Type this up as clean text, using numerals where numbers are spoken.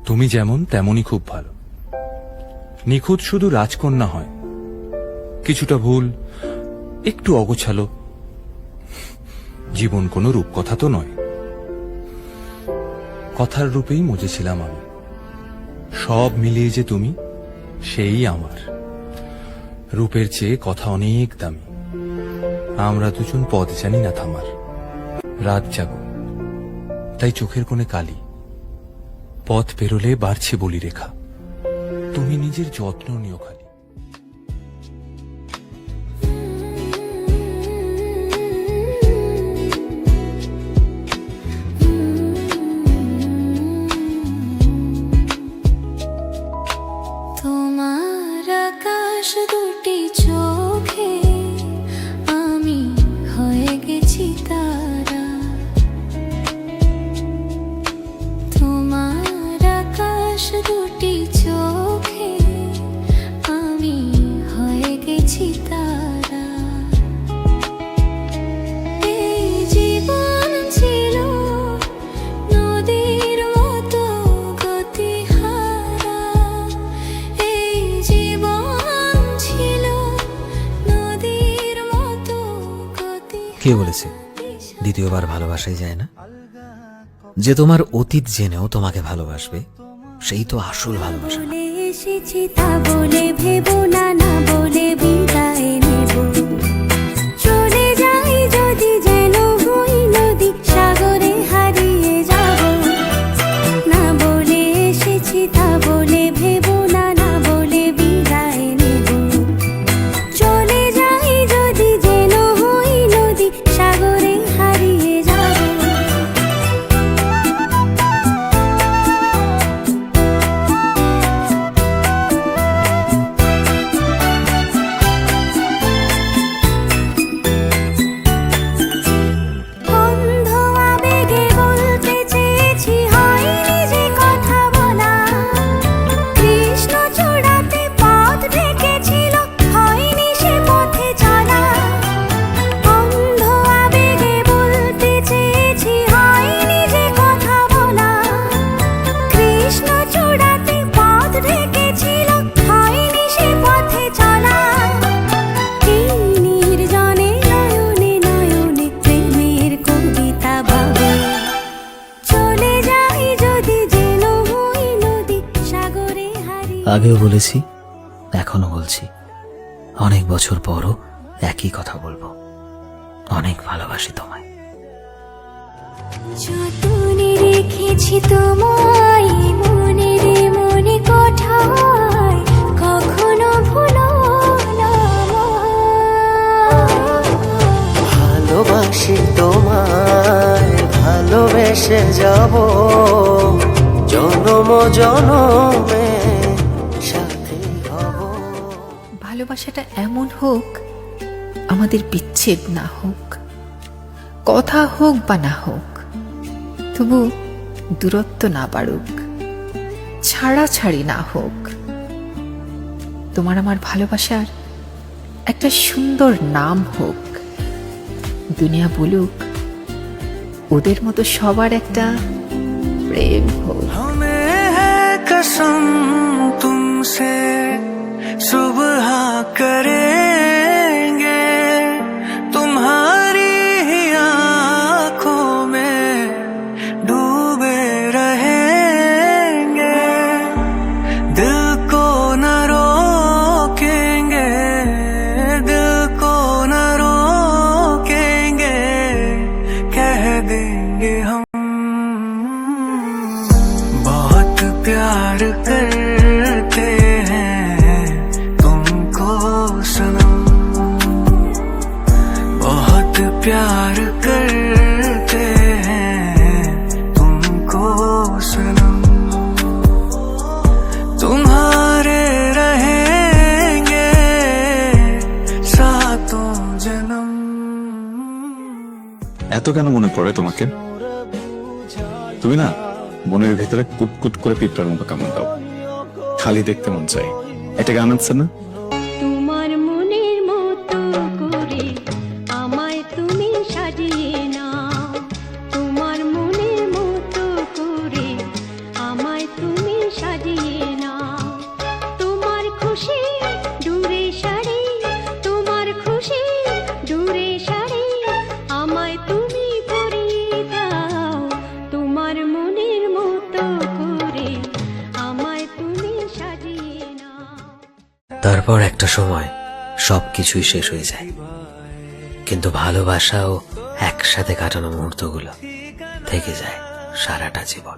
তুমি যেমন তেমনই খুব ভালো। নিখুঁত শুধু রাজকন্যা হয়, কিছুটা ভুল, একটু অগোছালো। জীবন কোনো রূপকথা তো নয়। কথার রূপেই মজেছিলাম আমি। সব মিলিয়ে যে তুমি, সেই আমার। রূপের চেয়ে কথা অনেক দামি। আমরা দুজন পথ জানি না থামার। রাত জাগো, তাই চোখের কোণে কালি। পথ পেরোলে বাড়ছে বলি রেখা। তুমি নিজের যত্ন নিও খালি। তোমার আকাশ দুটি চোখে আমি হয়ে গেছি তারা। তোমার আকাশ দুটি চোখে আমি হয়ে গেছি তারা। এই জীবন ছিল নদীর মতো গতিহারা। এই জীবন ছিল নদীর মতো গতিহারা। কে বলেছে দ্বিতীয়বার ভালোবাসাই যায় না? যে তোমার অতীত জেনেও তোমাকে ভালোবাসবে, সেই তো আসল ভালোবাসা। বলে এসেছি তা বলে ভেবো না, না বলে বিদায় নেব। চলে যাই যদি যেন হই নদী, সাগরে হারিয়ে যাব। না বলে এসেছি তা বলে ভেবো না, না বলে বিদায় নেব। চলে যাই যদি যেন হই নদী, সাগরে হারিয়ে যাব। অন্ধ আবেগে বলতে চেয়েছি, হয়নি যে কথা বলা। কৃষ্ণ চূড়াতে পথ ঢেকেছিল, হয়নি সে পথে চলা। অন্ধ আবেগে বলতে চেয়েছি, হয়নি যে কথা বলা। কৃষ্ণ চূড়াতে পথ ঢেকেছিল, হয়নি সে পথে চলা। এই নির্জনে নয়নে নয়নে প্রেমের কবিতা ভাবে। চলে যাই যদি যেন হই নদী, সাগরে হারিয়ে। আগেও বলেছি, এখনো বলছি, অনেক বছর পরও একই কথা বলবো। অনেক ভালোবাসি তোমায়। যতনে রেখেছি তোমায় মনের মনে কোঠায়, কখনো ভুলো না আমায়। ভালোবাসি তোমায়, ভালোবেসে যাব জনম জনমে সাথী হব। ভালোবাসাটা এমন হোক আমাদের বিচ্ছেদ না হোক, কথা হোক বা না হোক, তবু দূরত্ব না বাড়ুক, ছাড়াছাড়ি না হোক। তোমার আমার ভালোবাসার একটা সুন্দর নাম হোক। দুনিয়া বলুক ওদের মতো সবার একটা প্রেম হোক। हमें है कसम तुमसे सुबह करेंगे, तुम्हारी ही आँखों में डूबे रहेंगे। दिल को न रोकेंगे, दिल को न रोकेंगे, कह देंगे हम बहुत प्यार करते हैं तुमको सनम। बहुत प्यार करते हैं तुमको सनम। तुम्हारे रहेंगे सातों जन्म। এত কেন মনে পড়ে তোমাকে? তুমি না মনের ভিতরে কুটকুট করে পিঁপড়ার মতো কামড় দাও, খালি দেখতে মন চাই। একটা গান আছে না, তোমার মনের মতো করে আমায় তুমি সাজিয়ে নাও। তোমার মনের মতো করে আমায় তুমি তারপর একটা সময় সবকিছুই শেষ হয়ে যায়, কিন্তু ভালোবাসা ও একসাথে কাটানো মুহূর্তগুলো থেকে যায় সারাটা জীবন।